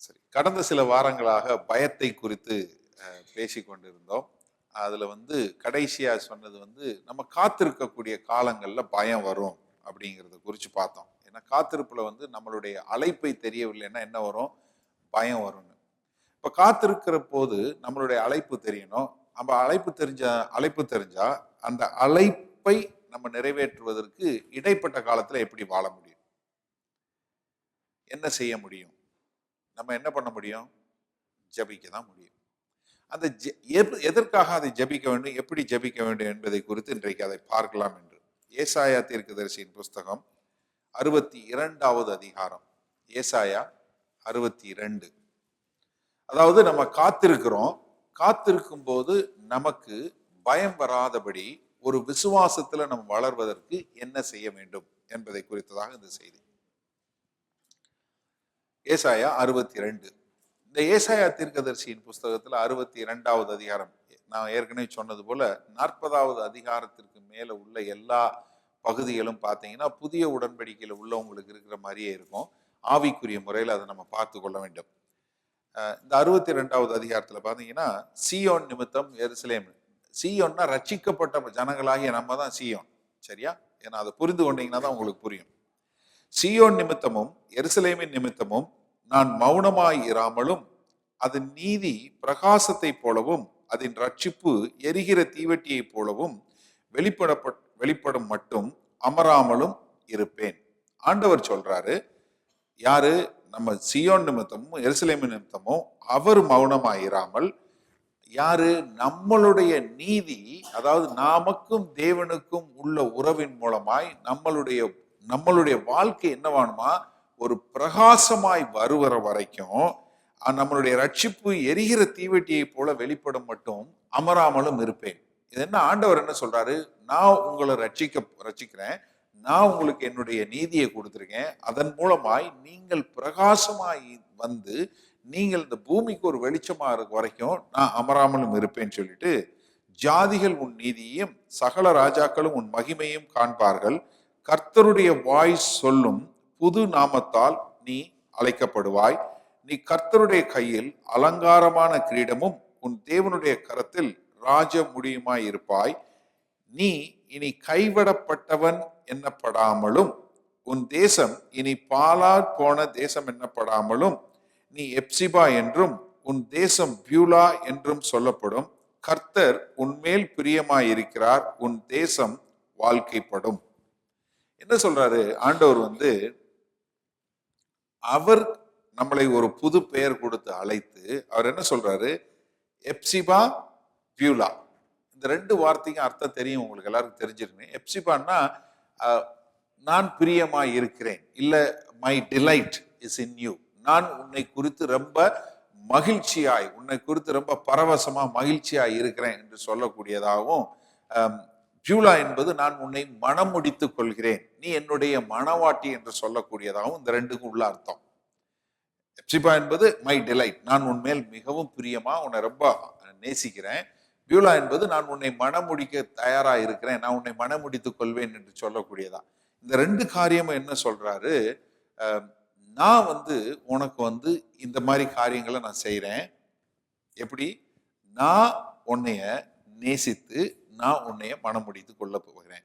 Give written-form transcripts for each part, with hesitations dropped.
சரி. கடந்த சில வாரங்களாக பயத்தை குறித்து பேசிக் கொண்டிருந்தோம். அதுல கடைசியா சொன்னது நம்ம காத்திருக்கக்கூடிய காலங்கள்ல பயம் வரும் அப்படிங்கிறத குறித்து பார்த்தோம். ஏன்னா காத்திருப்புல நம்மளுடைய அழைப்பை தெரியவில்லைன்னா என்ன வரும்? பயம் வரும்னு. இப்ப காத்திருக்கிற போது நம்மளுடைய அழைப்பு தெரியணும். நம்ம அழைப்பு தெரிஞ்சா அந்த அழைப்பை நம்ம நிறைவேற்றுவதற்கு இடைப்பட்ட காலத்துல எப்படி வாழ முடியும்? என்ன செய்ய முடியும்? நம்ம என்ன பண்ண முடியும்? ஜபிக்க தான் முடியும். அந்த எதற்காக அதை ஜபிக்க வேண்டும், எப்படி ஜபிக்க வேண்டும் என்பதை குறித்து இன்றைக்கு அதை பார்க்கலாம் என்று. ஏசாயா தீர்க்கதரிசியின் புஸ்தகம் 62வது அதிகாரம். ஏசாயா 62. அதாவது நம்ம காத்திருக்கும் போது நமக்கு பயம் வராதபடி ஒரு விசுவாசத்துல நம்ம வளர்வதற்கு என்ன செய்ய வேண்டும் என்பதை குறித்ததாக இந்த செய்தி. ஏசாயா 62. இந்த ஏசாயா தீர்க்கதரிசியின் புஸ்தகத்துல 62வது அதிகாரம், நான் ஏற்கனவே சொன்னது போல 40வது அதிகாரத்திற்கு மேல உள்ள எல்லா பகுதிகளும் பார்த்தீங்கன்னா புதிய உடன்படிக்கையில உள்ளவங்களுக்கு இருக்கிற மாதிரியே இருக்கும். ஆவிக்குரிய முறையில் அதை நம்ம பார்த்து கொள்ள வேண்டும். இந்த 62வது அதிகாரத்துல பாத்தீங்கன்னா சீயோன் நிமித்தம் எருசலேம். சீயோன்னா ரட்சிக்கப்பட்ட ஜனங்களாகிய நம்ம தான் சீயோன். சரியா? ஏன்னா அதை புரிந்து கொண்டீங்கன்னா தான் உங்களுக்கு புரியும். சீயோன் நிமித்தமும் எருசலேமின் நிமித்தமும் நான் மௌனமாய் இராமலும் அதன் நீதி பிரகாசத்தை போலவும் அதன் ரட்சிப்பு எரிகிற தீவெட்டியை போலவும் வெளிப்படும் மட்டும் அமராமலும் இருப்பேன். ஆண்டவர் சொல்றாரு, யாரு? நம்ம சீயோன் நிமித்தமும் எருசலேமின் நிமித்தமும் அவர் மௌனமாயிராமல், யாரு? நம்மளுடைய நீதி, அதாவது நமக்கும் தேவனுக்கும் உள்ள உறவின் மூலமாய் நம்மளுடைய வாழ்க்கை என்னவானுமா? ஒரு பிரகாசமாய் வருகிற வரைக்கும் நம்மளுடைய ரட்சிப்பு எரிகிற தீவெட்டியை போல வெளிப்படும் மட்டும் அமராமலும் இருப்பேன். இது என்ன? ஆண்டவர் என்ன சொல்றாரு? நான் உங்களை ரட்சிக்கிறேன், நான் உங்களுக்கு என்னுடைய நீதியை கொடுத்திருக்கேன், அதன் மூலமாய் நீங்கள் பிரகாசமாய் நீங்கள் இந்த பூமிக்கு ஒரு வெளிச்சமா இருக்க வரைக்கும் நான் அமராமலும் இருப்பேன்னு சொல்லிட்டு, ஜாதிகள் உன் நீதியையும் சகல ராஜாக்களும் உன் மகிமையும் காண்பார்கள். கர்த்தருடைய வாய் சொல்லும் புது நாமத்தால் நீ அழைக்கப்படுவாய். நீ கர்த்தருடைய கையில் அலங்காரமான கிரீடமும் உன் தேவனுடைய கரத்தில் ராஜ முடியுமாய் இருப்பாய். நீ இனி கைவிடப்பட்டவன் எண்ணப்படாமலும் உன் தேசம் இனி பாலாற் போன தேசம் எண்ணப்படாமலும் நீ எப்சிபா என்றும் உன் தேசம் பியூலா என்றும் சொல்லப்படும். கர்த்தர் உன்மேல் பிரியமாயிருக்கிறார், உன் தேசம் வாழ்க்கைப்படும். என்ன சொல்றாரு ஆண்டவர்? அவர் நம்மளை ஒரு புது பெயர் கொடுத்து அழைத்து அவர் என்ன சொல்றாரு? எப்சிபா, பியூலா. இந்த ரெண்டு வார்த்தைக்கும் அர்த்தம் தெரியும், உங்களுக்கு எல்லாருக்கும் தெரிஞ்சிருக்கேன். எப்சிபான்னா நான் பிரியமாய் இருக்கிறேன், இல்ல my delight is in you. நான் உன்னை குறித்து ரொம்ப மகிழ்ச்சியாய், உன்னை குறித்து ரொம்ப பரவசமா மகிழ்ச்சியாய் இருக்கிறேன் என்று சொல்லக்கூடியதாகவும், பியூலா என்பது நான் உன்னை மனம் முடித்துக் கொள்கிறேன், நீ என்னுடைய மனவாட்டி என்று சொல்லக்கூடியதாகவும் இந்த ரெண்டுக்கும் உள்ள அர்த்தம். எப்சிபா என்பது மை டிலைட், நான் உன்மேல் மிகவும் பிரியமா உன்னை ரொம்ப நேசிக்கிறேன். பியூலா என்பது நான் உன்னை மனம் முடிக்க தயாரா இருக்கிறேன், நான் உன்னை மனம் முடித்துக் கொள்வேன் என்று சொல்லக்கூடியதா. இந்த ரெண்டு காரியமும் என்ன சொல்றாரு? நான் உனக்கு இந்த மாதிரி காரியங்களை நான் செய்யறேன். எப்படி? நான் உன்னைய நேசித்து நான் உன்னைய மனம் முடித்து கொள்ள போகிறேன்.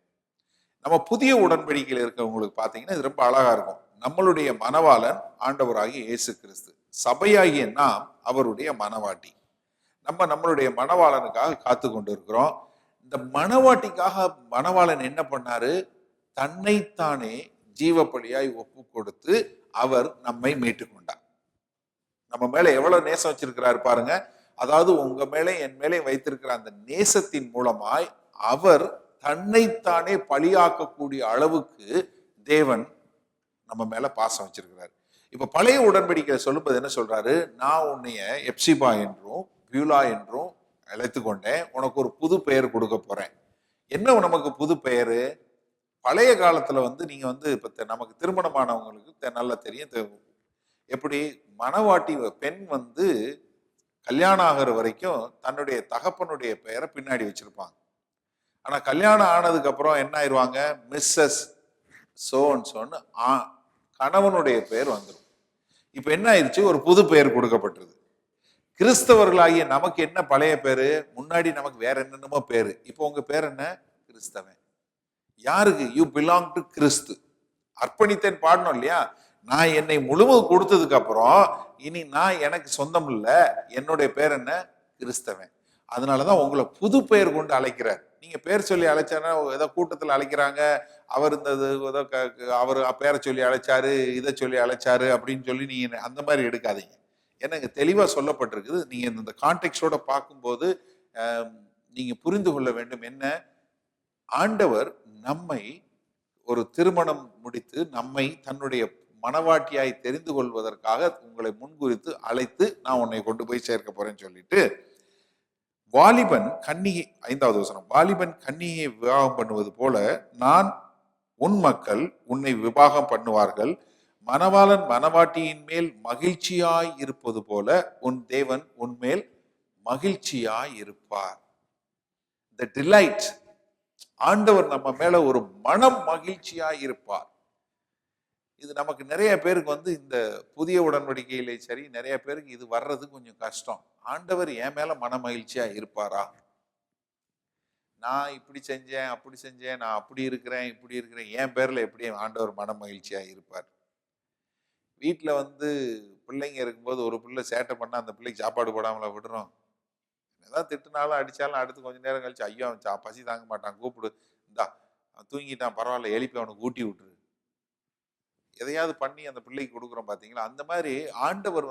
நம்ம புதிய உடன்படிக்கையில் இருக்கவங்களுக்கு பார்த்தீங்கன்னா இது ரொம்ப அழகா இருக்கும். நம்மளுடைய மணவாளன் ஆண்டவராகிய இயேசு கிறிஸ்து, சபையாகிய நாம் அவருடைய மணவாட்டி. நம்மளுடைய மணவாளனுக்காக காத்து கொண்டு இருக்கிறோம். இந்த மணவாட்டிக்காக மணவாளன் என்ன பண்ணாரு? தன்னைத்தானே ஜீவப்பலியாய் ஒப்பு கொடுத்து அவர் நம்மை மீட்டுக் கொண்டார். நம்ம மேல எவ்வளவு நேசம் வச்சிருக்கிறாரு பாருங்க. அதாவது உங்க மேலே என் மேலே வைத்திருக்கிற அந்த நேசத்தின் மூலமாய் அவர் தன்னைத்தானே பலியாக்கக்கூடிய அளவுக்கு தேவன் நம்ம மேல பாசம் வச்சிருக்கிறார். இப்ப பழைய உடன்படிக்கை சொல்லும்போது என்ன சொல்றாரு? நான் உன்னைய எப்சிபா என்றும் பியூலா என்றும் அழைத்து கொண்டேன், உனக்கு ஒரு புது பெயர் கொடுக்க போறேன். என்ன நமக்கு புது பெயரு? பழைய காலத்துல நீங்க இப்ப நமக்கு திருமணமானவங்களுக்கு நல்லா தெரியும். எப்படி மணவாட்டி பெண் கல்யாணம் ஆகிற வரைக்கும் தன்னுடைய தகப்பனுடைய பெயரை பின்னாடி வச்சிருப்பாங்க. ஆனா கல்யாணம் ஆனதுக்கு அப்புறம் என்ன ஆயிடுவாங்க? மிஸ்ஸஸ் சோன்னு கணவனுடைய பெயர் வந்துடும். இப்ப என்ன ஆயிடுச்சு? ஒரு புது பெயர் கொடுக்கப்பட்டது. கிறிஸ்தவர்களாகிய நமக்கு என்ன பழைய பேரு? முன்னாடி நமக்கு வேற என்னென்னமோ பேரு. இப்போ உங்க பேர் என்ன? கிறிஸ்தவன். யாருக்கு? யூ பிலாங் டு கிறிஸ்து. அர்ப்பணித்தேன் பாடணும் இல்லையா? நான் என்னை முழுவதும் கொடுத்ததுக்கு அப்புறம் இனி நான் எனக்கு சொந்தம் இல்ல. என்னுடைய பேர் என்ன? கிறிஸ்தவன். அதனாலதான் உங்களை புது பெயர் கொண்டு அழைக்கிறார். நீங்க பேர் சொல்லி அழைச்சானா ஏதோ கூட்டத்தில் அழைக்கிறாங்க, அவர் இந்த ஏதோ அவர் பேரை சொல்லி அழைச்சாரு, இதை சொல்லி அழைச்சாரு அப்படின்னு சொல்லி நீங்க அந்த மாதிரி எடுக்காதீங்க. ஏன்னா இங்க தெளிவா சொல்லப்பட்டிருக்குது. நீங்க இந்த கான்டெக்ஸ்டோட பார்க்கும்போது நீங்க புரிந்து கொள்ள வேண்டும். என்ன? ஆண்டவர் நம்மை ஒரு திருமணம் முடித்து நம்மை தன்னுடைய மனவாட்டியாய் தெரிந்து கொள்வதற்காக உங்களை முன்குறித்து அழைத்து நான் உன்னை கொண்டு போய் சேர்க்க போறேன்னு சொல்லிட்டு, வாலிபன் கன்னிகை, 5வது வசனம், வாலிபன் கன்னியை விவாகம் பண்ணுவது போல நான் உன் மக்கள் உன்னை விவாகம் பண்ணுவார்கள். மணவாளன் மணவாட்டியின் மேல் மகிழ்ச்சியாய் இருப்பது போல உன் தேவன் உன்மேல் மகிழ்ச்சியாய் இருப்பார். The delight. ஆண்டவர் நம்ம மேல ஒரு மனம் மகிழ்ச்சியாய் இருப்பார். இது நமக்கு நிறைய பேருக்கு இந்த புதிய உடன்படிக்கையிலே சரி, நிறைய பேருக்கு இது வர்றது கொஞ்சம் கஷ்டம். ஆண்டவர் என் மேல மன மகிழ்ச்சியா இருப்பாரா? நான் இப்படி செஞ்சேன், அப்படி செஞ்சேன், நான் அப்படி இருக்கிறேன், இப்படி இருக்கிறேன், என் பேர்ல எப்படி ஆண்டவர் மன மகிழ்ச்சியா இருப்பார்? வீட்டில் பிள்ளைங்க இருக்கும்போது ஒரு பிள்ளை சேட்டை பண்ணா அந்த பிள்ளைக்கு சாப்பாடு போடாமல விடுறோம். ஏதாவது திட்டுனாலும் அடிச்சாலும் அடுத்து கொஞ்ச நேரம் கழிச்சு, ஐயோ அவன் பசி தாங்க மாட்டான், கூப்பிடு, இந்தா அவன் தூங்கிட்டான் பரவாயில்ல, எழுப்பி அவனுக்கு ஊட்டி விட்டுரு, எதையாவது பண்ணி அந்த பிள்ளைக்கு கொடுக்குறோம். பார்த்தீங்களா? அந்த மாதிரி ஆண்டவர்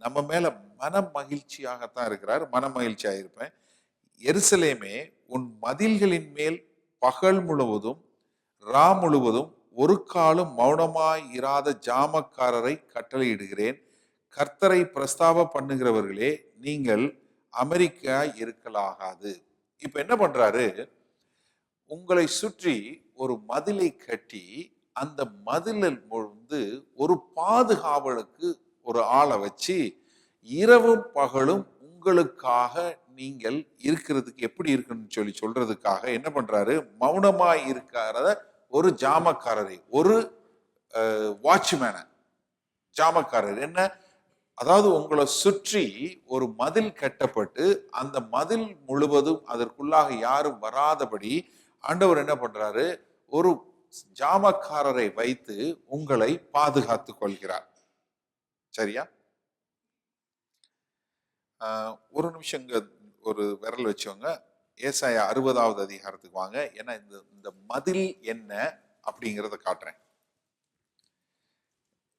நம்ம மேல மன மகிழ்ச்சியாகத்தான் இருக்கிறார். மன மகிழ்ச்சியாக இருப்பேன். எருசலேமே, உன் மதில்களின் மேல் பகல் முழுவதும் ரா முழுவதும் ஒரு காலம் மௌனமாய் இராத ஜாமக்காரரை கட்டளையிடுகிறேன். கர்த்தரை பிரஸ்தாப பண்ணுகிறவர்களே, நீங்கள் அமெரிக்கா இருக்கலாகாது. இப்ப என்ன பண்றாரு? உங்களை சுற்றி ஒரு மதிலை கட்டி அந்த மதிலில் ஒரு பாதுகாவலுக்கு ஒரு ஆளை வச்சு இரவும் பகலும் உங்களுக்காக நீங்கள் இருக்கிறதுக்கு எப்படி இருக்குன்னு சொல்லி சொல்றதுக்காக என்ன பண்றாரு? மௌனமாய் இருக்கிறத ஒரு ஜாமக்காரரை, ஒரு வாட்ச்மேன, ஜாமக்காரர் என்ன, அதாவது உங்களை சுற்றி ஒரு மதில் கட்டப்பட்டு அந்த மதில் முழுவதும் அதற்குள்ளாக யாரும் வராதபடி ஆண்டவர் என்ன பண்றாரு? ஒரு ஜாமக்காரரை வைத்து உங்களை பாதுகாத்துக் கொள்கிறார். சரியா? ஒரு நிமிஷம் இங்க ஒரு விரல் வச்சவங்க ஏசாயா 60வது அதிகாரத்துக்கு வாங்க. ஏன்னா இந்த மதில் என்ன அப்படிங்கிறத காட்டுறேன்.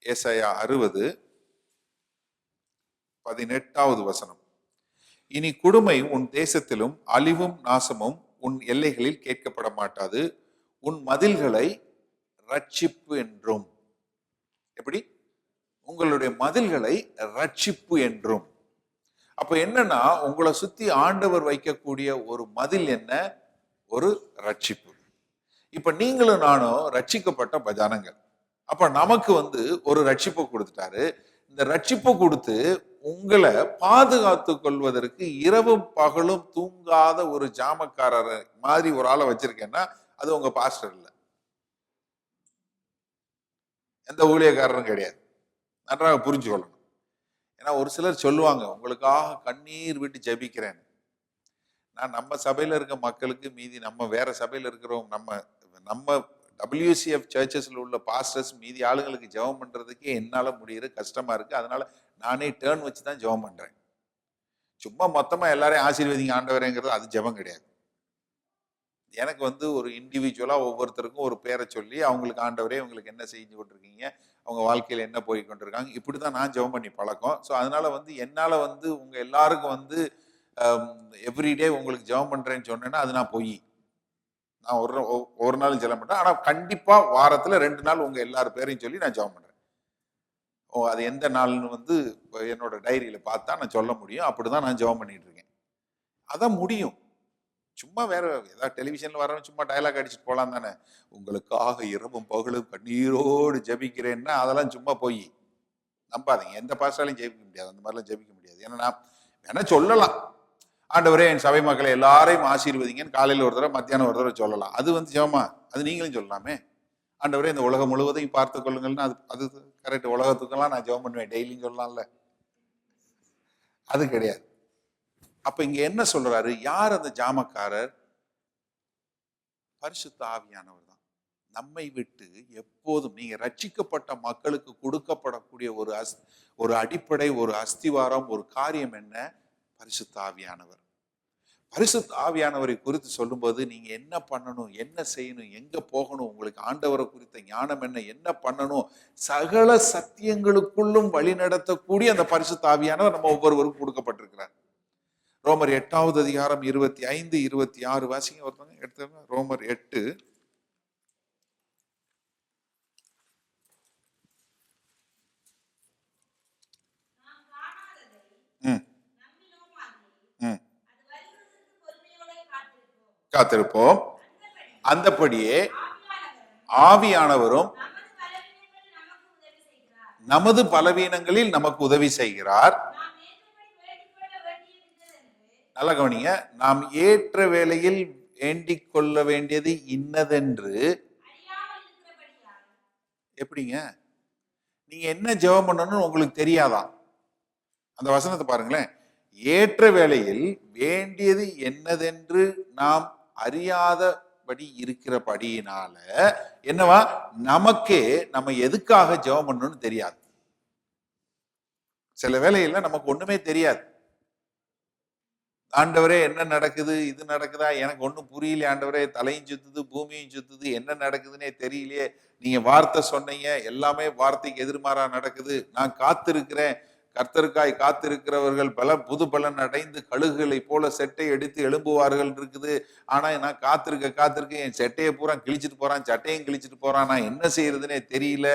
ஏசாயா 60 18வது வசனம். இனி கொடுமை உன் தேசத்திலும் அழிவும் நாசமும் உன் எல்லைகளில் கேட்கப்பட மாட்டாது. உன் மதில்களை ரட்சிப்பு என்றும். எப்படி? உங்களுடைய மதில்களை ரட்சிப்பு என்றும். அப்ப என்னன்னா, உங்களை சுத்தி ஆண்டவர் வைக்கக்கூடிய ஒரு மதில் என்ன? ஒரு ரட்சிப்பு. இப்ப நீங்களும் நானும் ரட்சிக்கப்பட்ட ஜனங்கள். அப்ப நமக்கு ஒரு ரட்சிப்பு கொடுத்துட்டாரு. இந்த ரட்சிப்பு கொடுத்து உங்களை பாதுகாத்துக் கொள்வதற்கு இரவும் பகலும் தூங்காத ஒரு ஜாமக்காரர் மாதிரி ஒரு ஆளை வச்சிருக்கேன்னா அது உங்க பாஸ்டர் இல்ல, எந்த ஊழியக்காரரும் கிடையாது. நன்றாக புரிஞ்சு கொள்ளணும். ஏன்னா ஒரு சிலர் சொல்லுவாங்க, உங்களுக்காக கண்ணீர் விட்டு ஜெபிக்கிறேன். நான் நம்ம சபையில இருக்க மக்களுக்கு மீதி நம்ம வேற சபையில இருக்கிறவங்க நம்ம WCF சர்ச்சஸ்ல உள்ள பாஸ்டர்ஸ் மீதி ஆளுங்களுக்கு ஜெபம் பண்றதுக்கே என்னால முடியற கஷ்டமா இருக்கு. அதனால நானே டேர்ன் வச்சு தான் ஜெபம் பண்றேன். சும்மா மொத்தமா எல்லாரையும் ஆசீர்வதிங்க ஆண்டவரேங்கிறது அது ஜெபம் கிடையாது. எனக்கு ஒரு இண்டிவிஜுவலா ஒவ்வொருத்தருக்கும் ஒரு பேரை சொல்லி அவங்களுக்கு ஆண்டவரே உங்களுக்கு என்ன செஞ்சு கொண்டிருக்கீங்க, அவங்க வாழ்க்கையில என்ன போய் கொண்டிருக்காங்க, இப்படிதான் நான் ஜெபம் பண்ணி பழக்கம். ஸோ அதனால என்னால உங்க எல்லாருக்கும் எவ்ரிடே உங்களுக்கு ஜெபம் பண்றேன்னு சொன்னேன்னா அது நான் பொய். நான் ஒரு நாளும் ஜெபம் பண்றேன். ஆனா கண்டிப்பா வாரத்துல 2 நாள் உங்க எல்லாரும் பேரையும் சொல்லி நான் ஜெபம் பண்றேன். அது எந்த நாள்னு என்னோட டைரியில பார்த்தா நான் சொல்ல முடியும். அப்படிதான் நான் ஜெபம் பண்ணிட்டு இருக்கேன். அதான் முடியும். சும்மா வேற ஏதாவது டெலிவிஷன்ல வரவன் சும்மா டயலாக் அடிச்சுட்டு போலாம் தானே. உங்களுக்காக இரவும் பகலும் கண்ணீரோடு ஜெபிக்கிறேன்னா அதெல்லாம் சும்மா போய் நம்பாதீங்க. எந்த பாஸ்டாலையும் ஜெபிக்க முடியாது, அந்த மாதிரிலாம் ஜெபிக்க முடியாது. ஏன்னா நான் வேணா சொல்லலாம், ஆண்டவரே என் சபை மக்களை எல்லாரையும் ஆசீர்வதிங்கன்னு காலையில் ஒரு தடவை மத்தியானம் ஒரு தடவை சொல்லலாம். அது ஜெபமா? அது நீங்களும் சொல்லலாமே. ஆண்டவரே இந்த உலகம் முழுவதையும் பார்த்து கொள்ளுங்கள்னு அது அது கரெக்ட். உலகத்துக்கெல்லாம் நான் ஜெபம் பண்ணுவேன் டெய்லியும் சொல்லலாம்ல, அது கிடையாது. அப்ப இங்க என்ன சொல்றாரு? யார் அந்த ஜாமக்காரர்? பரிசுத்த ஆவியானவர் தான். நம்மை விட்டு எப்போதும் நீங்க ரட்சிக்கப்பட்ட மக்களுக்கு கொடுக்கப்படக்கூடிய ஒரு அடிப்படை, ஒரு அஸ்திவாரம், ஒரு காரியம் என்ன? பரிசுத்த ஆவியானவர். பரிசுத்த ஆவியானவரை குறித்து சொல்லும்போது நீங்க என்ன பண்ணணும், என்ன செய்யணும், எங்க போகணும், உங்களுக்கு ஆண்டவரை குறித்த ஞானம் என்ன பண்ணணும், சகல சத்தியங்களுக்குள்ளும் வழி நடத்தக்கூடிய அந்த பரிசுத்த ஆவியானவர் நம்ம ஒவ்வொருவருக்கும் கொடுக்கப்பட்டிருக்கிறார். ரோமர் 8வது அதிகாரம் 25, 26 வாசிங்க. ஒருத்தவங்க எடுத்துங்க. ரோமர் 8 காத்திருப்போம். அந்தபடியே ஆவியானவரும் நமது பலவீனங்களில் நமக்கு உதவி செய்கிறார். நல்ல கவனிங்க. நாம் ஏற்ற வேளையில் வேண்டிக் கொள்ள வேண்டியது இன்னதென்று எப்படிங்க? நீங்க என்ன ஜெபம் பண்ணணும்னு உங்களுக்கு தெரியாதான்? அந்த வசனத்தை பாருங்களேன். ஏற்ற வேளையில் வேண்டியது என்னதென்று நாம் அறியாதபடி இருக்கிறபடியினால என்னவா, நமக்கே நம்ம எதுக்காக ஜெபம் பண்ணணும்னு தெரியாது. சில வேளையில நமக்கு ஒண்ணுமே தெரியாது. ஆண்டவரே என்ன நடக்குது, இது நடக்குதா, எனக்கு ஒன்றும் புரியல ஆண்டவரே, தலையும் சுத்துது பூமியும் சுத்துது, என்ன நடக்குதுன்னே தெரியலையே, நீங்க வார்த்தை சொன்னீங்க, எல்லாமே வார்த்தைக்கு எதிர்மாறா நடக்குது, நான் காத்திருக்கிறேன், கர்த்தருக்காய் காத்திருக்கிறவர்கள் புது பலன் அடைந்து கழுகுகளை போல செட்டை எடுத்து எழும்புவார்கள் இருக்குது. ஆனா நான் காத்திருக்க என் செட்டையை பூரா கிழிச்சிட்டு போறான், சட்டையும் கிழிச்சிட்டு போறான், நான் என்ன செய்யறதுன்னே தெரியல,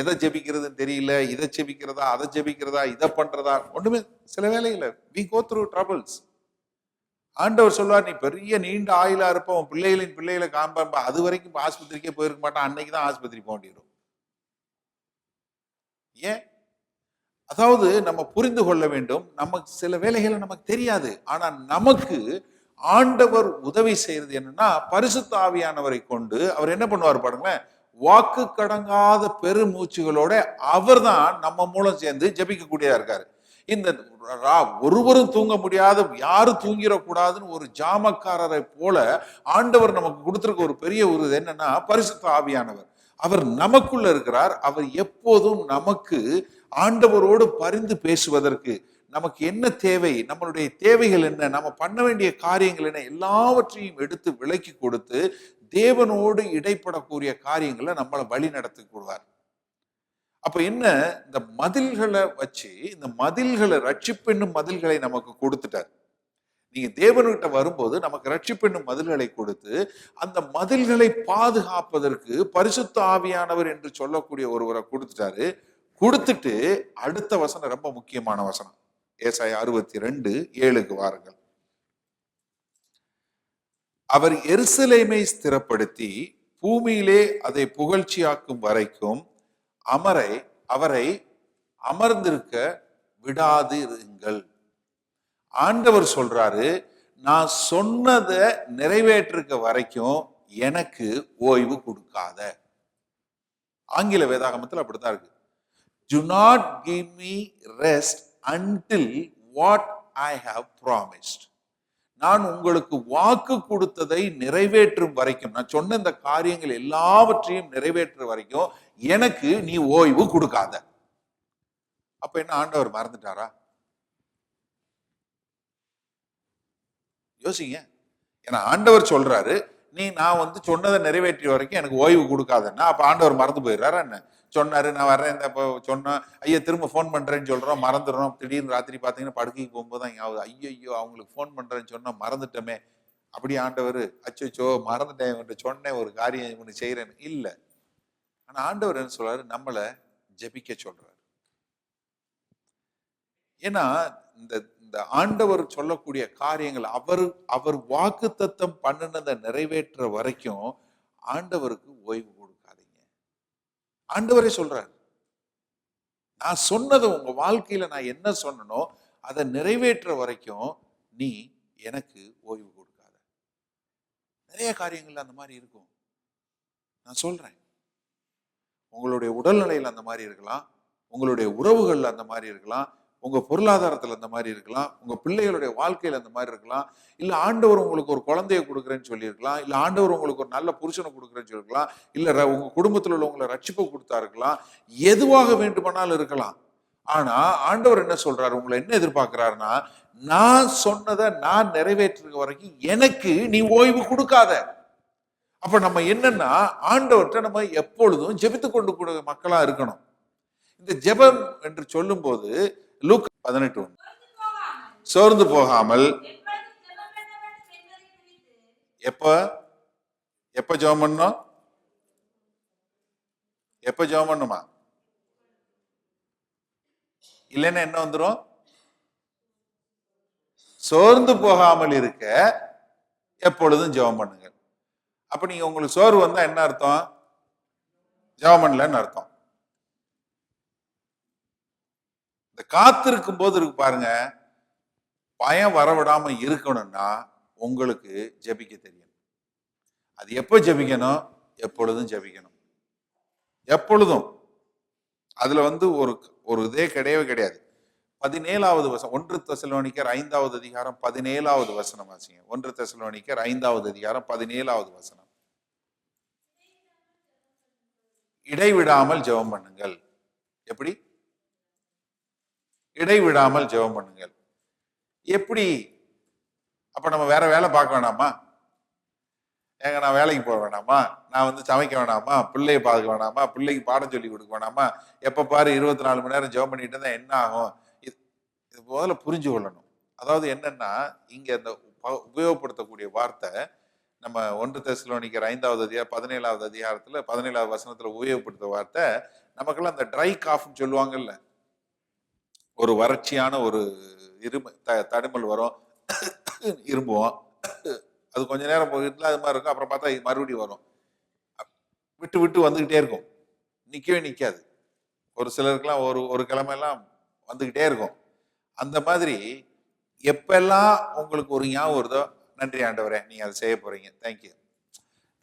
எதை ஜெபிக்கிறதுன்னு தெரியல, இதை ஜெபிக்கிறதா அதை ஜெபிக்கிறதா இதை பண்றதா ஒண்ணுமே. சில வேலையில we go through troubles. ஆண்டவர் சொல்வார், நீ பெரிய நீண்ட ஆயுளா இருப்ப, உன் பிள்ளைகளை காண்பா, அது வரைக்கும் ஆஸ்பத்திரிக்கே போயிருக்க மாட்டான், அன்னைக்கு தான் ஆஸ்பத்திரி போக வேண்டியிருக்கும். ஏன்? அதாவது நம்ம புரிந்து கொள்ள வேண்டும், நமக்கு சில வேலைகளை நமக்கு தெரியாது. ஆனா நமக்கு ஆண்டவர் உதவி செய்யறது என்னன்னா, பரிசுத்த ஆவியானவரை கொண்டு அவர் என்ன பண்ணுவார் பாருங்களேன், வாக்கு கடங்காத பெருமூச்சுகளோட அவர் தான் நம்ம மூலம் சேர்ந்து ஜெபிக்கக்கூடியதா இருக்காரு. இந்த ஒருவரும் தூங்க முடியாத, யாரும் தூங்கிடக்கூடாதுன்னு ஒரு ஜாமக்காரரை போல ஆண்டவர் நமக்கு கொடுத்திருக்க ஒரு பெரிய ஒரு என்னன்னா பரிசுத்த ஆவியானவர். அவர் நமக்குள்ள இருக்கிறார். அவர் எப்போதும் நமக்கு ஆண்டவரோடு பரிந்து பேசுவதற்கு, நமக்கு என்ன தேவை, நம்மளுடைய தேவைகள் என்ன, நம்ம பண்ண வேண்டிய காரியங்கள் என்ன, எல்லாவற்றையும் எடுத்து விளக்கி கொடுத்து தேவனோடு இடைப்படக்கூடிய காரியங்களை நம்மளை வழி நடத்தி கொடுவார். அப்ப என்ன, இந்த மதில்களை வச்சு, இந்த மதில்களை ரட்சிப்பென்னும் மதில்களை நமக்கு கொடுத்துட்டார். நீங்க தேவன்கிட்ட வரும்போது நமக்கு ரட்சிப்பென்னும் மதில்களை கொடுத்து, அந்த மதில்களை பாதுகாப்பதற்கு பரிசுத்த ஆவியானவர் என்று சொல்லக்கூடிய ஒருவரை கொடுத்துட்டாரு. கொடுத்துட்டு அடுத்த வசனம் ரொம்ப முக்கியமான வசனம். ஏசாயா 62:7 வாருங்கள். அவர் எருசலேமை ஸ்திரப்படுத்தி பூமியிலே அதை புகழ்ச்சியாக்கும் வரைக்கும் அவரை அமர்ந்திருக்க விடாதிருங்கள். ஆண்டவர் சொல்றாரு, நான் சொன்னதை நிறைவேற்றிருக்க வரைக்கும் எனக்கு ஓய்வு கொடுக்காத. ஆங்கில வேதாகமத்தில் அப்படித்தான் இருக்கு. Do not give me rest until what I have promised. நான் உங்களுக்கு வாக்கு கொடுத்ததை நிறைவேற்றும் வரைக்கும், நான் சொன்ன இந்த காரியங்கள் எல்லாவற்றையும் நிறைவேற்ற வரைக்கும் எனக்கு நீ ஓய்வு கொடுக்காத. அப்ப என்ன, ஆண்டவர் மறந்துட்டாரா? யோசிங்க. ஏன்னா ஆண்டவர் சொல்றாரு, நான் சொன்னதை நிறைவேற்றிய வரைக்கும் எனக்கு ஓய்வு கொடுக்காதன்னா, அப்ப ஆண்டவர் மறந்து போயிடுறாரா என்ன? சொன்னாரு, நான் வர்றேன், சொன்னேன், ஐயா திரும்ப ஃபோன் பண்றேன்னு சொல்றோம், மறந்துடுறோம். திடீர்னு ராத்திரி பாத்தீங்கன்னா படுக்கைக்கு போகும்போது தான் ஆகுது, ஐயோ அவங்களுக்கு ஃபோன் பண்றேன்னு சொன்னா மறந்துட்டோமே. அப்படி ஆண்டவர், அச்சோ மறந்துட்டேன், இவன்ட்டு சொன்னேன் ஒரு காரியம் இவனு செய்யறேன்னு இல்ல. ஆனா ஆண்டவர் என்ன சொல்றாரு, நம்மளை ஜெபிக்க சொல்றாரு. ஏன்னா இந்த ஆண்டவர் சொல்லக்கூடிய காரியங்கள், அவர் வாக்குத்தத்தம் பண்ணினதை நிறைவேற்ற வரைக்கும் ஆண்டவருக்கு ஓய்வு கொடுக்காதீங்க. ஆண்டவரே சொல்றாரு, நான் சொன்னதை உங்க வாழ்க்கையில நான் என்ன சொன்னனோ அதை நிறைவேற்ற வரைக்கும் நீ எனக்கு ஓய்வு கொடுக்காத. நிறைய காரியங்கள் அந்த மாதிரி இருக்கும். நான் சொல்றேன், உங்களுடைய உடல்நிலையில் அந்த மாதிரி இருக்கலாம், உங்களுடைய உறவுகள்ல அந்த மாதிரி இருக்கலாம், உங்க பொருளாதாரத்துல அந்த மாதிரி இருக்கலாம், உங்க பிள்ளைகளுடைய வாழ்க்கையில அந்த மாதிரி இருக்கலாம், இல்ல ஆண்டவர் உங்களுக்கு ஒரு குழந்தைய கொடுக்குறேன்னு சொல்லியிருக்கலாம், இல்ல ஆண்டவர் உங்களுக்கு ஒரு நல்ல புருஷனை கொடுக்குறேன்னு சொல்லிருக்கலாம், இல்ல உங்க குடும்பத்தில் உள்ளவங்களை ரட்சிப்பு கொடுத்தா இருக்கலாம், எதுவாக வேண்டுமானாலும் இருக்கலாம். ஆனா ஆண்டவர் என்ன சொல்றாரு, உங்களை என்ன எதிர்பார்க்கிறாருன்னா, நான் சொன்னதை நான் நிறைவேற்றுற வரைக்கும் எனக்கு நீ ஓய்வு கொடுக்காத. அப்ப நம்ம என்னன்னா, ஆண்டவர்கிட்ட நம்ம எப்பொழுதும் ஜெபித்து கொண்டு கூட மக்களா இருக்கணும். இந்த ஜெபம் என்று சொல்லும் போது லூக்கா 18 சோர்ந்து போகாமல் எப்ப எப்ப ஜெபம் பண்ணணும், எப்ப ஜெபம் பண்ணுமா, இல்லைன்னா என்ன வந்துரும், சோர்ந்து போகாமல் இருக்க எப்பொழுதும் ஜெபம் பண்ணுங்க. அப்ப நீங்க உங்களுக்கு சோர்வு வந்தா என்ன அர்த்தம், ஜெபம் பண்ணலன்னு அர்த்தம். இந்த காத்திருக்கும் போது இருக்கு பாருங்க, பயம் வரவிடாம இருக்கணும்னா உங்களுக்கு ஜெபிக்க தெரியும். அது எப்ப ஜெபிக்கணும், எப்பொழுதும் ஜெபிக்கணும், எப்பொழுதும். அதுல ஒரு ஒரு இதே கிடையவே கிடையாது. 17வது வசனம், 1 தெசலோனிக்கர் 5வது அதிகாரம் 17வது வசனம் வாசிங்க. 1 தெசலோனிக்கர் 5வது அதிகாரம் 17வது வசனம். இடைவிடாமல் ஜெபம் பண்ணுங்கள். எப்படி இடைவிடாமல் ஜெபம் பண்ணுங்கள்? எப்படி? அப்ப நம்ம வேற வேலை பார்க்க வேணாமா? ஏங்க நான் வேலைக்கு போக வேணாமா, நான் சமைக்க வேணாமா, பிள்ளையை பார்க்க வேணாமா, பிள்ளைக்கு பாடம் சொல்லி கொடுக்க வேணாமா, எப்ப பாரு 24 மணி நேரம் ஜெபம் பண்ணிட்டு இருந்தா என்ன ஆகும்? இது முதல்ல புரிஞ்சு கொள்ளணும். அதாவது என்னன்னா, இங்க அந்த உபயோகப்படுத்தக்கூடிய வார்த்தை நம்ம 1 தெசலோனிக்கர் 5வது அதிகாரம் 17வது அதிகாரத்துல 17வது வசனத்துல உபயோகப்படுத்த வார்த்தை, நமக்கெல்லாம் அந்த ட்ரை காஃப்னு சொல்லுவாங்கல்ல, ஒரு வறட்சியான ஒரு தடுமல் வரும், இரும்புவோம், அது கொஞ்ச நேரம் போயிட்டு அது மாதிரி இருக்கும், அப்புறம் பார்த்தா மறுபடியும் வரும், விட்டு விட்டு வந்துகிட்டே இருக்கும், நிக்கவே நிக்காது. ஒரு சிலருக்குலாம் ஒரு கிழமையெல்லாம் வந்துகிட்டே இருக்கும். அந்த மாதிரி எப்பெல்லாம் உங்களுக்கு ஒரு ஞாபகம் வருதோ, நன்றி ஆண்டவரே நீங்க அதை செய்ய போறீங்க, தேங்க்யூ,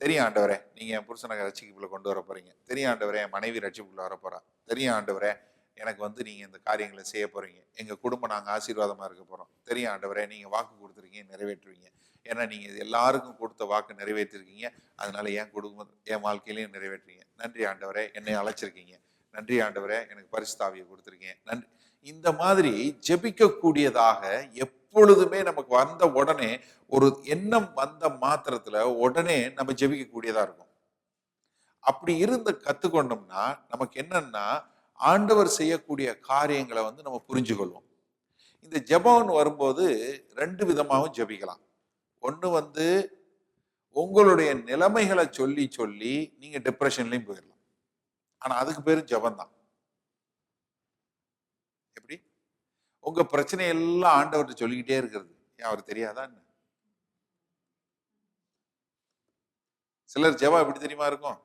தெரியும் ஆண்டவரே நீங்க என் புருஷனை ரட்சிப்புக்குள்ள கொண்டு வர போறீங்க, தெரியும் ஆண்டவரே என் மனைவி ரட்சிப்புக்குள்ள வர போறா, தெரியும் ஆண்டவரே எனக்கு நீங்க இந்த காரியங்களை செய்ய போறீங்க, எங்க குடும்பம் நாங்க ஆசீர்வாதமா இருக்க போறோம், தெரியும் ஆண்டவரே நீங்க வாக்கு கொடுத்துருக்கீங்க, நிறைவேற்றுவீங்க, ஏன்னா நீங்க எல்லாருக்கும் கொடுத்த வாக்கு நிறைவேற்றிருக்கீங்க, அதனால என் குடும்பம் என் வாழ்க்கையிலையும் நிறைவேற்றுறீங்க, நன்றி ஆண்டவரே என்னை அழைச்சிருக்கீங்க, நன்றி ஆண்டவரே எனக்கு பரிசுத்தாவியை கொடுத்துருக்கீங்க, நன்றி. இந்த மாதிரி ஜெபிக்கக்கூடியதாக எப்பொழுதுமே நமக்கு வந்த உடனே, ஒரு எண்ணம் வந்த மாத்திரத்துல உடனே நம்ம ஜெபிக்கக்கூடியதா இருக்கும். அப்படி இருந்து கத்துக்கொண்டோம்னா நமக்கு என்னன்னா, ஆண்டவர் செய்யக்கூடிய காரியங்களை நம்ம புரிஞ்சு கொள்வோம். இந்த ஜெபம்னு வரும்போது 2 விதமாகவும் ஜெபிக்கலாம். ஒண்ணு உங்களுடைய நிலைமைகளை சொல்லி சொல்லி நீங்க டிப்ரெஷன்லயும் போயிடலாம். ஆனா அதுக்கு பேரு ஜெபம் தான். எப்படி? உங்க பிரச்சனை எல்லாம் ஆண்டவர்கிட்ட சொல்லிக்கிட்டே இருக்கிறது, ஏன் அவர் தெரியாதா என்ன? சிலர் ஜெபம் எப்படி தெரியுமா இருக்கும்,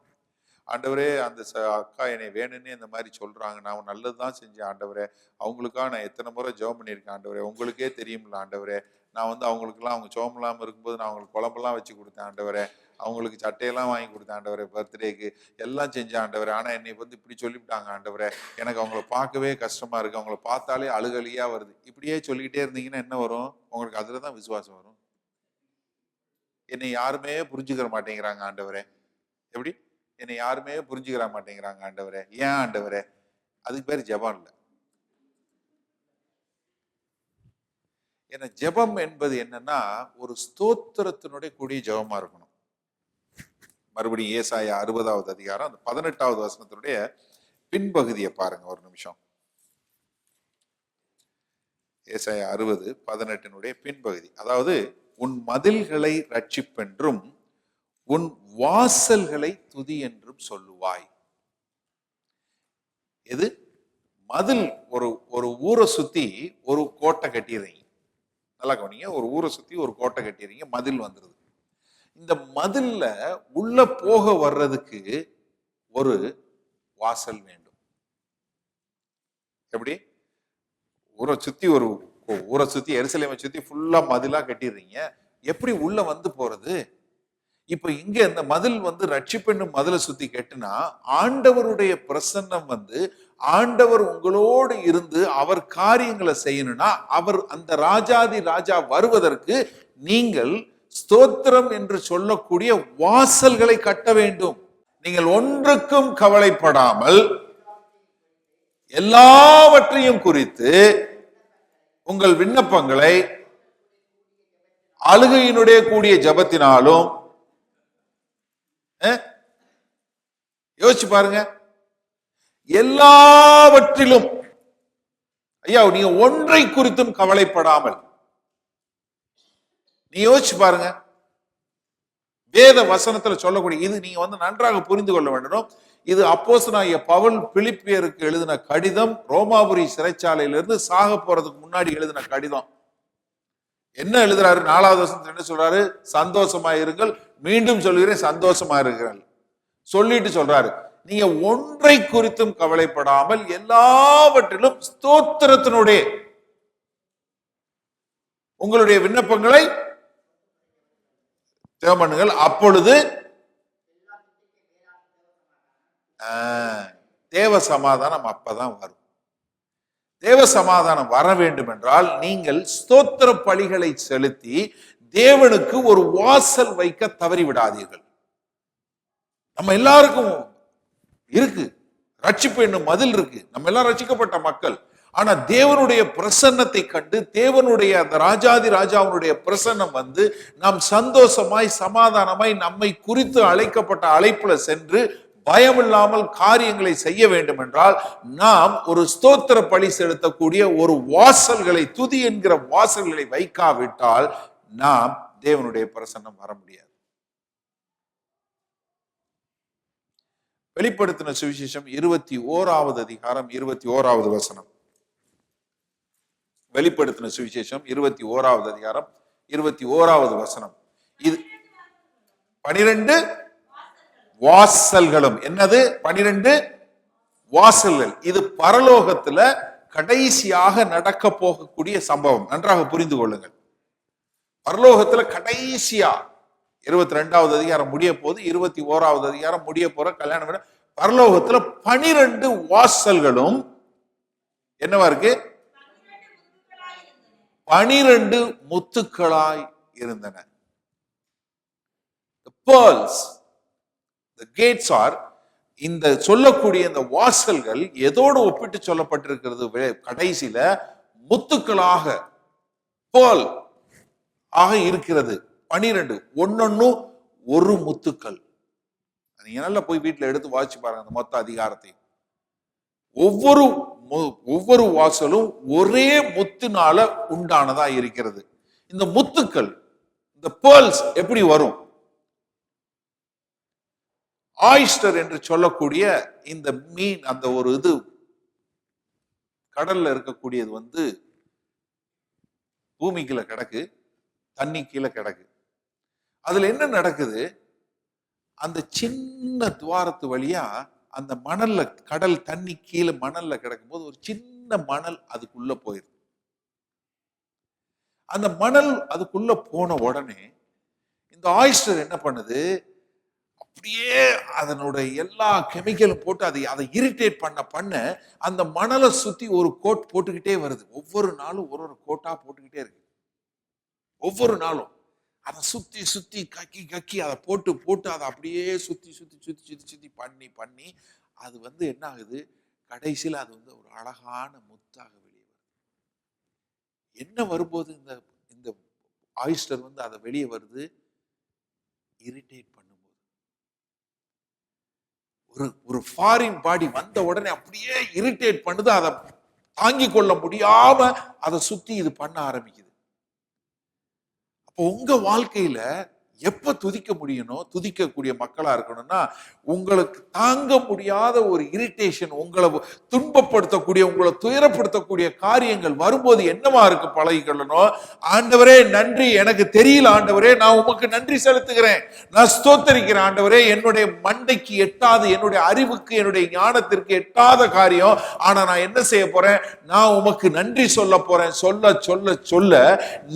ஆண்டவரே அந்த அக்கா என்னை வேணும்னே இந்த மாதிரி சொல்றாங்க, நான் நல்லதுதான் செஞ்சேன் ஆண்டவரே, அவங்களுக்காக நான் எத்தனை முறை ஜெபம் பண்ணியிருக்கேன் ஆண்டவரே, உங்களுக்கே தெரியும்ல ஆண்டவரே, நான் அவங்களுக்குலாம் அவங்க ஜெபம் இல்லாமல் இருக்கும்போது நான் அவங்களுக்கு குழம்பெல்லாம் வச்சு கொடுத்தேன் ஆண்டவரே, அவங்களுக்கு சட்டையெல்லாம் வாங்கி கொடுத்தேன் ஆண்டவரே, பர்த்டேக்கு எல்லாம் செஞ்சேன் ஆண்டவரே, ஆனா என்னை இப்படி சொல்லிவிட்டாங்க ஆண்டவரே, எனக்கு அவங்கள பார்க்கவே கஷ்டமா இருக்கு, அவங்கள பார்த்தாலே அழுகலியா வருது, இப்படியே சொல்லிக்கிட்டே இருந்தீங்கன்னா என்ன வரும் உங்களுக்கு? அதுலதான் விசுவாசம் வரும். என்னை யாருமே புரிஞ்சுக்கிற மாட்டேங்கிறாங்க ஆண்டவரே, எப்படி? என்னை யாருமே புரிஞ்சுக்கிற மாட்டேங்கிறாங்க ஆண்டவரே, ஏன் ஆண்டவரே? அதுக்கு பேர் ஜெபம் இல்லை. ஏன்னா ஜெபம் என்பது என்னன்னா, ஒரு ஸ்தோத்திரத்தினுடைய கூடிய ஜெபமா இருக்கணும். மறுபடியும் ஏசாயா 60வது அதிகாரம் அந்த 18வது வசனத்தினுடைய பின்பகுதியை பாருங்க ஒரு நிமிஷம். ஏசாயா 60:18 பின்பகுதி, அதாவது உன் மதில்களை ரட்சிப்பென்றும் உன் வாசல்களை துதி என்றும் சொல்லுவாய். எது? மதில். ஒரு ஊரை சுத்தி ஒரு கோட்டை கட்டிடுறீங்க, நல்லா கவனிங்க, ஒரு ஊரை சுத்தி ஒரு கோட்டை கட்டிடுறீங்க, மதில் வந்துருது. இந்த மதில்ல உள்ள போக வர்றதுக்கு ஒரு வாசல் வேண்டும். எப்படி? ஊரை சுத்தி எருசலேமை சுத்தி ஃபுல்லா மதிலா கட்டிடுறீங்க, எப்படி உள்ள வந்து போறது? இப்ப இங்க இந்த மதில் ரட்சிப்பெண்ணும் மதிலை சுத்தி கெட்டுனா ஆண்டவருடைய பிரசன்னம் ஆண்டவர் உங்களோடு இருந்து அவர் காரியங்களை செய்யணும்னா அவர் அந்த ராஜாதி ராஜா வருவதற்கு நீங்கள் ஸ்தோத்திரம் என்று சொல்லக்கூடிய வாசல்களை கட்ட வேண்டும். நீங்கள் ஒன்றுக்கும் கவலைப்படாமல் எல்லாவற்றையும் குறித்து உங்கள் விண்ணப்பங்களை அழுகையினுடைய கூடிய ஜபத்தினாலும் யோசிச்சு பாருங்க. எல்லாவற்றிலும் ஐயா நீங்க ஒன்றை குறித்தும் கவலைப்படாமல் நீ யோசிச்சு பாருங்க. வேத வசனத்துல சொல்லக்கூடிய இது நீங்க நன்றாக புரிந்து கொள்ள வேண்டும். இது அப்போஸ்தலனாகிய பவுல் பிலிப்பியருக்கு எழுதின கடிதம். ரோமாபுரி சிறைச்சாலையிலிருந்து சாக போறதுக்கு முன்னாடி எழுதின கடிதம். என்ன எழுதுறாரு? 4வது வசனத்துல என்ன சொல்றாரு? சந்தோஷமா இருங்கள், மீண்டும் சொல்கிறேன் சந்தோஷமா இருக்கிறார்கள் சொல்லிட்டு சொல்றாரு, நீங்க ஒன்றை குறித்தும் கவலைப்படாமல் எல்லாவற்றிலும் ஸ்தோத்திரத்தினுடைய உங்களுடைய விண்ணப்பங்களை ஜெபம் பண்ணுங்கள். அப்பொழுது தேவ சமாதானம் அப்பதான் வரும். தேவ சமாதானம் வர வேண்டும் என்றால் நீங்கள் ஸ்தோத்திர பலிகளை செலுத்தி தேவனுக்கு ஒரு வாசல் வைக்க தவறி விடாதீர்கள். நம்ம எல்லாருக்கும் இருக்கு, ரட்சிப்பு என்னும் மதில் இருக்கு, நம்ம எல்லாம் ரட்சிக்கப்பட்ட மக்கள். ஆனா தேவனுடைய பிரசன்னத்தை கண்டு தேவனுடைய அந்த ராஜாதி ராஜாவுடைய பிரசன்னம் நாம் சந்தோஷமாய் சமாதானமாய் நம்மை குறித்து அழைக்கப்பட்ட அழைப்புல சென்று பயமில்லாமல் காரியங்களை செய்ய வேண்டும் என்றால் நாம் ஒரு ஸ்தோத்திர பலி செலுத்தக்கூடிய ஒரு வாசல்களை, துதி என்கிற வாசல்களை வைக்காவிட்டால் நாம் தேவனுடைய பிரசன்னம் வர முடியாது. வெளிப்படுத்தின சுவிசேஷம் 21வது அதிகாரம் 21வது வசனம். வெளிப்படுத்தின சுவிசேஷம் 21வது அதிகாரம் 21வது வசனம். இது 12 வாசல்களும். என்னது? 12 வாசல்கள். இது பரலோகத்துல கடைசியாக நடக்க போகக்கூடிய சம்பவம். நன்றாக புரிந்து கொள்ளுங்கள். பரலோகத்துல கடைசியா 22வது அதிகாரம் முடிய போது, 21வது அதிகாரம் முடிய போற கல்யாணம். பரலோகத்துல 12 வாசல்களும் என்னவா இருக்கு? 12 முத்துக்களாய் இருந்தன. The pearls, the gates are, இந்த சொல்லக்கூடிய இந்த வாசல்கள் எதோடு ஒப்பிட்டு சொல்லப்பட்டிருக்கிறது? கடைசியில முத்துக்களாக pearl ஆக இருக்கிறது. 12 ஒன்னொன்னு ஒரு முத்துக்கள். நீங்க நல்லா போய் வீட்டுல எடுத்து வாசிச்சு பாருங்க அந்த மொத்த அதிகாரத்தை. ஒவ்வொரு வாசலும் ஒரே முத்துனால உண்டானதா இருக்கிறது. இந்த முத்துக்கள், இந்த பேர்ல்ஸ் எப்படி வரும்? ஆயிஸ்டர் என்று சொல்லக்கூடிய இந்த மீன், அந்த ஒரு இது கடல்ல இருக்கக்கூடியது பூமி கீழே கிடக்கு, தண்ணி கீழே கிடக்கு. அதுல என்ன நடக்குது? அந்த சின்ன துவாரத்து வழியா அந்த மணல்ல, கடல் தண்ணி கீழே மணல்ல கிடக்கும் போது ஒரு சின்ன மணல் அதுக்குள்ள போயிருது. அந்த மணல் அதுக்குள்ள போன உடனே இந்த ஆயிஸ்டர் என்ன பண்ணுது? அப்படியே அதனுடைய எல்லா கெமிக்கலும் போட்டு அதை இரிட்டேட் பண்ண அந்த மணலை சுத்தி ஒரு கோட் போட்டுக்கிட்டே வருது. ஒவ்வொரு நாளும் ஒரு கோட்டா போட்டுக்கிட்டே இருக்கு. ஒவ்வொரு நாளும் அதை சுத்தி சுத்தி கக்கி அதை போட்டு அதை அப்படியே சுத்தி பண்ணி அது என்ன ஆகுது? கடைசியில் அது ஒரு அழகான முத்தாக வெளியே வருது. என்ன வரும்போது இந்த ஆயிஸ்டர் அதை வெளியே வருது? இரிட்டேட் பண்ணும்போது. ஒரு ஃபாரின் பாடி வந்த உடனே அப்படியே இரிட்டேட் பண்ணுது. அதை தாங்கி கொள்ள முடியாம அதை சுத்தி இது பண்ண ஆரம்பிக்குது. உங்க வாழ்க்கையில எப்ப துதிக்க முடியணும், துதிக்கக்கூடிய மக்களா இருக்கணும்னா, உங்களுக்கு தாங்க முடியாத ஒரு இரிட்டேஷன், உங்களை துன்பப்படுத்தக்கூடிய, உங்களை துயரப்படுத்தக்கூடிய காரியங்கள் வரும்போது என்னவா இருக்கு பழகிக்கொள்ளணும்? ஆண்டவரே நன்றி, எனக்கு தெரியல ஆண்டவரே, நான் உமக்கு நன்றி செலுத்துகிறேன், நான் ஸ்தோத்தரிக்கிறேன் ஆண்டவரே. என்னுடைய மண்டைக்கு எட்டாது, என்னுடைய அறிவுக்கு, என்னுடைய ஞானத்திற்கு எட்டாத காரியம். ஆனா நான் என்ன செய்ய போறேன்? நான் உமக்கு நன்றி சொல்ல போறேன். சொல்ல சொல்ல சொல்ல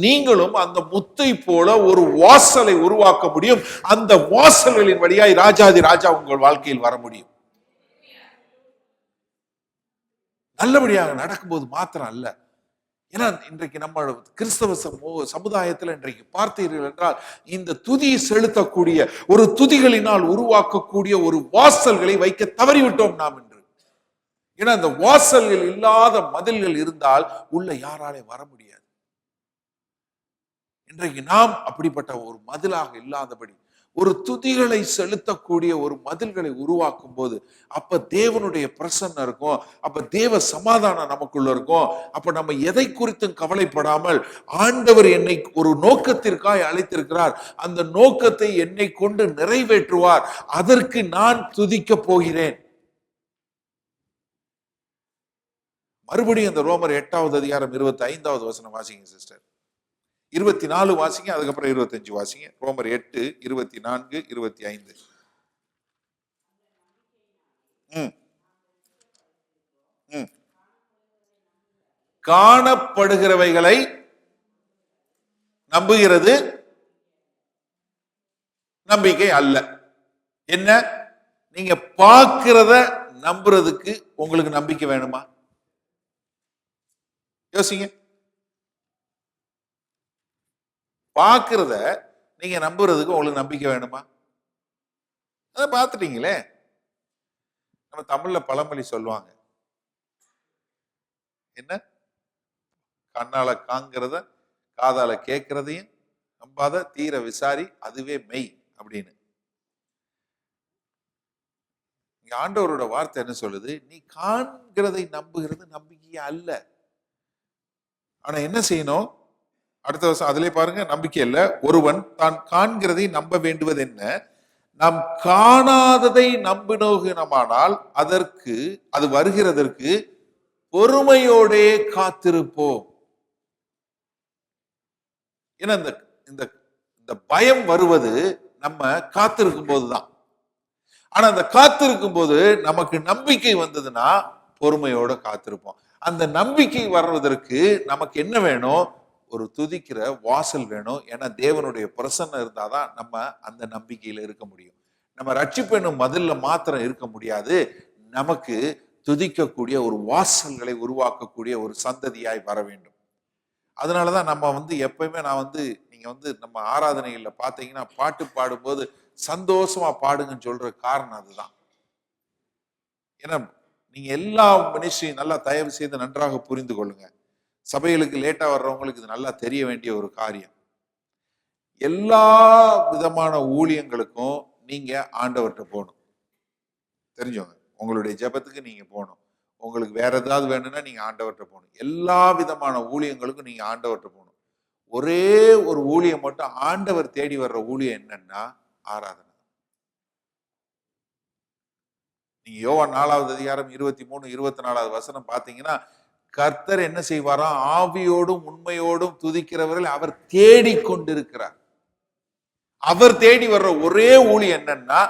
நீங்களும் அந்த முத்தை போல ஒரு வாசலை உருவாக்க முடியும். அந்த வாசல்களின் வழியாய் ராஜாதி ராஜா உங்கள் வாழ்க்கையில் வர முடியும். நல்லபடியாக நடக்கும்போது மாத்திரம் அல்ல. ஏன்னா இன்றைக்கு நம்ம கிறிஸ்தவ சமுதாயத்தில் இன்றைக்கு பார்த்தீர்கள் என்றால் இந்த துதி செலுத்தக்கூடிய ஒரு துதிகளினால் உருவாக்கக்கூடிய ஒரு வாசல்களை வைக்க தவறிவிட்டோம் நாம் என்று. ஏன்னா அந்த வாசல்கள் இல்லாத மதில்கள் இருந்தால் உள்ள யாராலே வர முடியாது. இன்றைக்கு நாம் அப்படிப்பட்ட ஒரு மதிலாக இல்லாதபடி ஒரு துதிகளை செலுத்தக்கூடிய ஒரு மதில்களை உருவாக்கும் போது அப்ப தேவனுடைய பிரசன்னம் இருக்கும், அப்ப தேவ சமாதானம் நமக்குள்ள இருக்கும். அப்ப நம்ம எதை குறித்தும் கவலைப்படாமல் ஆண்டவர் என்னை ஒரு நோக்கத்திற்காக அழைத்திருக்கிறார், அந்த நோக்கத்தை என்னை கொண்டு நிறைவேற்றுவார், அதற்கு நான் துதிக்க போகிறேன். மறுபடியும் அந்த ரோமர் 8வது அதிகாரம் 25வது வசனம் வாசிங்க சிஸ்டர். 24 வாசிங்க, அதுக்கப்புறம் 25 வாசிங்க. ரோமர் 8, 24, 25. காணப்படுகிறவைகளை நம்புகிறது நம்பிக்கை அல்ல. என்ன? நீங்க பார்க்கிறத நம்புறதுக்கு உங்களுக்கு நம்பிக்கை வேணுமா? யோசிங்க. பார்க்கிறத நீங்க நம்புறதுக்கு உங்களுக்கு நம்பிக்கை வேணுமா? அதை பார்த்துட்டீங்களே. நம்ம தமிழ்ல பழமொழி சொல்லுவாங்க, என்ன? கண்ணால காண்கிறத காதால கேட்கிறதையும் நம்பாத, தீர விசாரி, அதுவே மெய் அப்படின்னு. ஆண்டவரோட வார்த்தை என்ன சொல்லுது? நீ காண்கிறதை நம்புகிறது நம்பிக்கை அல்ல. ஆனா என்ன செய்யணும்? அடுத்த வருஷம் அதிலே பாருங்க, நம்பிக்கை இல்ல. ஒருவன் தான் காண்கிறதை நம்ப வேண்டுவது என்ன? நாம் காணாததை நம்பினோகினமானால் அதற்கு அது வருகிறதற்கு பொறுமையோடே காத்திருப்போம். ஏன்னா இந்த பயம் வருவது நம்ம காத்திருக்கும் போதுதான். ஆனா அந்த காத்திருக்கும் போது நமக்கு நம்பிக்கை வந்ததுன்னா பொறுமையோட காத்திருப்போம். அந்த நம்பிக்கை வர்றதற்கு நமக்கு என்ன வேணும்? ஒரு துதிக்கிற வாசல் வேணும். ஏன்னா தேவனுடைய பிரசன்னம் இருந்தாதான் நம்ம அந்த நம்பிக்கையில இருக்க முடியும். நம்ம ரட்சிப்பு என்னும் மதில்ல மாத்திரம் இருக்க முடியாது. நமக்கு துதிக்கக்கூடிய ஒரு வாசல்களை உருவாக்கக்கூடிய ஒரு சந்ததியாய் வர வேண்டும். அதனாலதான் நம்ம எப்பயுமே நீங்க நம்ம ஆராதனைகள்ல பாத்தீங்கன்னா பாட்டு பாடும்போது சந்தோஷமா பாடுங்கன்னு சொல்ற காரணம் அதுதான். ஏன்னா நீங்க எல்லா மனுஷையும் நல்லா தயவு செய்து நன்றாக புரிந்து கொள்ளுங்க. சபைகளுக்கு லேட்டா வர்றவங்களுக்கு இது நல்லா தெரிய வேண்டிய ஒரு காரியம். எல்லா விதமான ஊழியங்களுக்கும் நீங்க ஆண்டவர்கிட்ட போகணும். தெரிஞ்சவங்க, உங்களுடைய ஜெபத்துக்கு நீங்க போகணும். உங்களுக்கு வேற ஏதாவது வேணும்னா நீங்க ஆண்டவர்கிட்ட போகணும். எல்லா விதமான ஊழியங்களுக்கும் நீங்க ஆண்டவர்கிட்ட போகணும். ஒரே ஒரு ஊழியம் மட்டும் ஆண்டவர் தேடி வர்ற ஊழியம் என்னன்னா ஆராதனை. நீங்க யோவான் 4வது அதிகாரம் 23, 24வது வசனம் பாத்தீங்கன்னா, கர்த்தர் என்ன செய்வாராம்? ஆவியோடும் உண்மையோடும் துதிக்கிறவர்கள் அவர் தேடிக்கொண்டிருக்கிறார். அவர் தேடி வர்ற ஒரே ஊழியம் என்னன்னா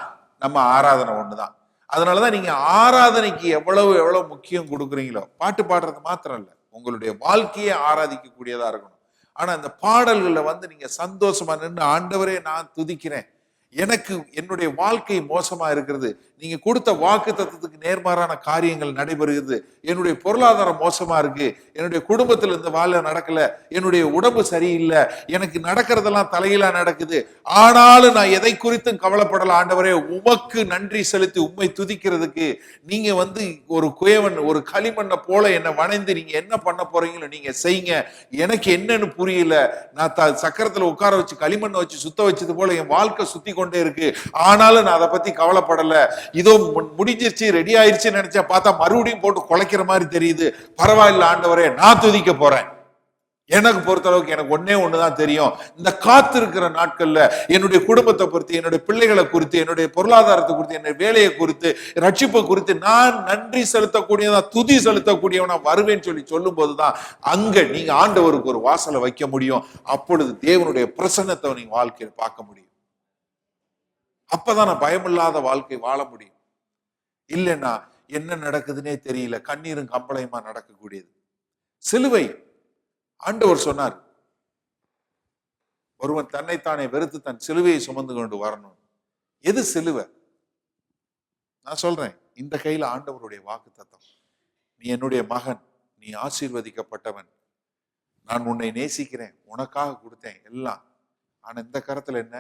நம்ம ஆராதனை ஒண்ணுதான். அதனாலதான் நீங்க ஆராதனைக்கு எவ்வளவு முக்கியம் கொடுக்குறீங்களோ, பாட்டு பாடுறது மாத்திரம் இல்ல, உங்களுடைய வாழ்க்கையை ஆராதிக்க கூடியதா இருக்கணும். ஆனா இந்த பாடல்கள்ல நீங்க சந்தோஷமா நின்று ஆண்டவரே நான் துதிக்கிறேன், எனக்கு என்னுடைய வாழ்க்கை மோசமா இருக்கிறது, நீங்க கொடுத்த வாக்கு தத்துவத்துக்கு நேர்மாறான காரியங்கள் நடைபெறுகிறது, என்னுடைய பொருளாதாரம் மோசமா இருக்கு, என்னுடைய குடும்பத்துல இந்த வாழ நடக்கல, என்னுடைய உடம்பு சரியில்லை, எனக்கு நடக்கிறதெல்லாம் தலையிலா நடக்குது, ஆனாலும் நான் எதை குறித்தும் கவலைப்படல ஆண்டவரே, உமக்கு நன்றி செலுத்தி உம்மை துதிக்கிறதுக்கு நீங்க ஒரு குயவன் ஒரு களிமண்ணை போல என்னை வணைந்து நீங்க என்ன பண்ண போறீங்களோ நீங்க செய்யுங்க, எனக்கு என்னன்னு புரியல, நான் சக்கரத்துல உட்கார வச்சு களிமண்ணை வச்சு சுத்த வச்சது போல என் வாழ்க்கை சுத்தி கொண்டே இருக்கு, ஆனாலும் நான் அதை பத்தி கவலைப்படல, இதோ முடிஞ்சிருச்சு ரெடி ஆயிடுச்சு நினைச்சா பார்த்தா மறுபடியும் போட்டு குலைக்கிற மாதிரி தெரியுது, பரவாயில்ல ஆண்டவரே நான் துதிக்க போறேன். எனக்கு பொறுத்தளவுக்கு எனக்கு ஒண்ணுதான் தெரியும், இந்த காத்திருக்கிற நாட்கள்ல என்னுடைய குடும்பத்தை பொறுத்து, என்னுடைய பிள்ளைகளை குறித்து, என்னுடைய பொருளாதாரத்தை குறித்து, என்னுடைய வேலையை குறித்து, ரட்சிப்பை குறித்து நான் நன்றி செலுத்தக்கூடியதா துதி செலுத்தக்கூடியவனா வருவேன்னு சொல்லும் போதுதான் அங்க நீங்க ஆண்டவருக்கு ஒரு வாசலை வைக்க முடியும். அப்பொழுது தேவனுடைய பிரசன்னத்தை நீங்க வாழ்க்கையில் பார்க்க முடியும். அப்பதான் நான் பயமில்லாத வாழ்க்கை வாழ முடியும். இல்லைன்னா என்ன நடக்குதுன்னே தெரியல, கண்ணீரும் கம்பளையுமா நடக்கக்கூடியது. சிலுவை ஆண்டவர் சொன்னார், ஒருவன் தன்னைத்தானே வெறுத்து தன் சிலுவையை சுமந்து கொண்டு வரணும். எது சிலுவை? நான் சொல்றேன், இந்த கையில ஆண்டவருடைய வாக்கு தத்தம். நீ என்னுடைய மகன், நீ ஆசீர்வதிக்கப்பட்டவன், நான் உன்னை நேசிக்கிறேன், உனக்காக கொடுத்தேன் எல்லாம். ஆனா இந்த கரத்துல என்ன?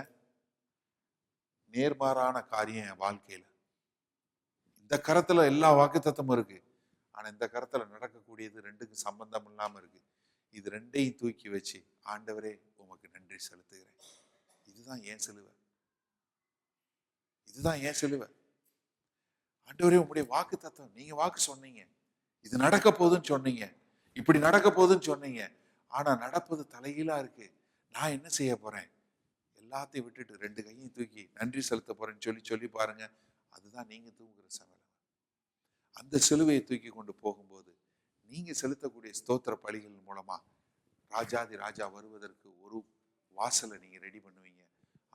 நேர்மாறான காரியம் என் வாழ்க்கையில. இந்த கரத்துல எல்லா வாக்கு தத்தமும் இருக்கு. ஆனா இந்த கரத்துல நடக்கக்கூடியது ரெண்டுக்கும் சம்பந்தம் இல்லாம இருக்கு. இது ரெண்டையும் தூக்கி வச்சு, ஆண்டவரே உமக்கு நன்றி செலுத்துகிறேன். இதுதான் ஏன் சிலுவை. இதுதான் ஏன் சிலுவை. ஆண்டவரே உங்களுடைய வாக்கு தத்துவம், நீங்க வாக்கு சொன்னீங்க, இது நடக்க போகுதுன்னு சொன்னீங்க, இப்படி நடக்க போகுதுன்னு சொன்னீங்க. ஆனா நடப்பது தலைகீழா இருக்கு. நான் என்ன செய்ய போறேன்? எல்லாத்தையும் விட்டுட்டு ரெண்டு கையும் தூக்கி நன்றி செலுத்த போறேன்னு சொல்லி பாருங்க. அதுதான் நீங்க தூங்குற சமயம். அந்த சிலுவையை தூக்கி கொண்டு போகும்போது நீங்க செலுத்தக்கூடிய ஸ்தோத்திர பலிகள் மூலமா ராஜாதி ராஜா வருவதற்கு ஒரு வாசலை நீங்க ரெடி பண்ணுவீங்க.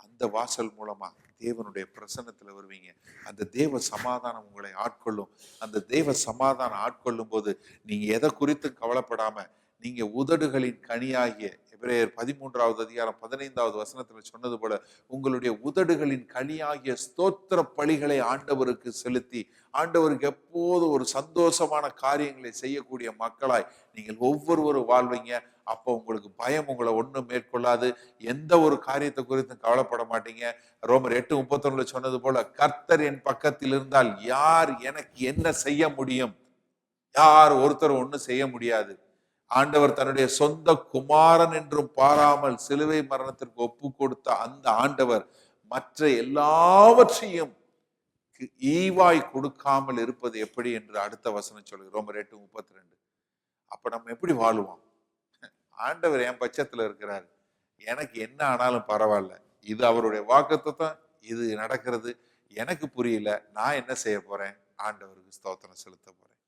அந்த வாசல் மூலமா தேவனுடைய பிரசன்னத்துல வருவீங்க. அந்த தேவ சமாதானம் உங்களை ஆட்கொள்ளும். அந்த தேவ சமாதானம் ஆட்கொள்ளும் போது நீங்க எதை குறித்து கவலைப்படாம, நீங்க உதடுகளின் கனியாகிய எபிரேயர் 13வது அதிகாரம் 15வது வசனத்துல சொன்னது போல, உங்களுடைய உதடுகளின் கனியாகிய ஸ்தோத்திர பலிகளை ஆண்டவருக்கு செலுத்தி, ஆண்டவருக்கு எப்போது ஒரு சந்தோஷமான காரியங்களை செய்யக்கூடிய மக்களாய் நீங்கள் ஒவ்வொருவரும் வாழ்வீங்க. அப்போ உங்களுக்கு பயம் உங்களை ஒண்ணும் மேற்கொள்ளாது. எந்த ஒரு காரியத்தை குறித்து கவலைப்பட மாட்டீங்க. ரோமர் 8:31 சொன்னது போல, கர்த்தர் என் பக்கத்தில் இருந்தால் யார் எனக்கு என்ன செய்ய முடியும்? யார் ஒருத்தர் ஒண்ணும் செய்ய முடியாது. ஆண்டவர் தன்னுடைய சொந்த குமாரன் என்றும் பாராமல் சிலுவை மரணத்திற்கு ஒப்பு கொடுத்த அந்த ஆண்டவர் மற்ற எல்லாவற்றையும் ஈவாய் கொடுக்காமல் இருப்பது எப்படி என்று அடுத்த வசனம் சொல்லுங்க. ரோமர் 8:32. அப்ப நம்ம எப்படி வாழுவோம்? ஆண்டவர் என் பட்சத்துல இருக்கிறார், எனக்கு என்ன ஆனாலும் பரவாயில்ல, இது அவருடைய வாக்குத்தத்தம், இது நடக்கிறது, எனக்கு புரியல, நான் என்ன செய்ய போறேன்? ஆண்டவருக்கு ஸ்தோத்திரம் செலுத்த போறேன்.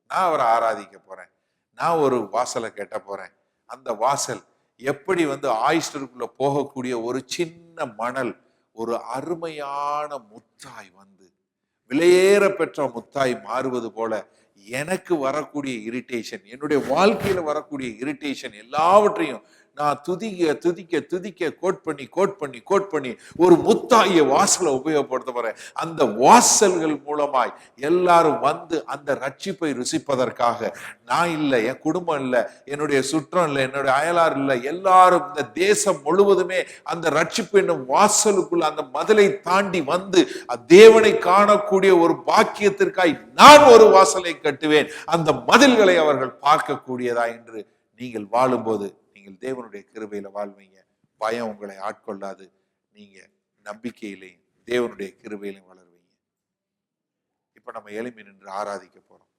நான் அவரை ஆராதிக்க போறேன். நான் ஒரு வாசலை கட்ட போறேன். அந்த வாசல் எப்படி ஆயிஸ்டருக்குள்ள போகக்கூடிய ஒரு சின்ன மணல் ஒரு அருமையான முத்தாய் விலையேற பெற்ற முத்தாய் மாறுவது போல, எனக்கு வரக்கூடிய இரிட்டேஷன், என்னுடைய வாழ்க்கையில வரக்கூடிய இரிட்டேஷன் எல்லாவற்றையும் நான் துதிக்க துதிக்க துதிக்க கோட் பண்ணி ஒரு முத்தாய வாசலை உபயோகப்படுத்த போறேன். அந்த வாசல்கள் மூலமாய் எல்லாரும் அந்த ரட்சிப்பை ருசிப்பதற்காக, நான் இல்லை, என் குடும்பம் இல்லை, என்னுடைய சுற்றம் இல்லை, என்னுடைய அயலார் இல்லை, எல்லாரும் இந்த தேசம் முழுவதுமே அந்த ரட்சிப்பு என்னும் வாசலுக்குள்ள அந்த மதிலை தாண்டி தேவனை காணக்கூடிய ஒரு பாக்கியத்திற்காய் நான் ஒரு வாசலை கட்டுவேன். அந்த மதில்களை அவர்கள் பார்க்கக்கூடியதா என்று நீங்கள் வாழும்போது நீங்கள் தேவனுடைய கிருபையில வாழ்வீங்க. பயம் உங்களை ஆட்கொள்ளாது. நீங்க நம்பிக்கையிலையும் தேவனுடைய கிருபையிலையும் வளருவீங்க. இப்ப நம்ம எழும்பி நின்று ஆராதிக்க போறோம்.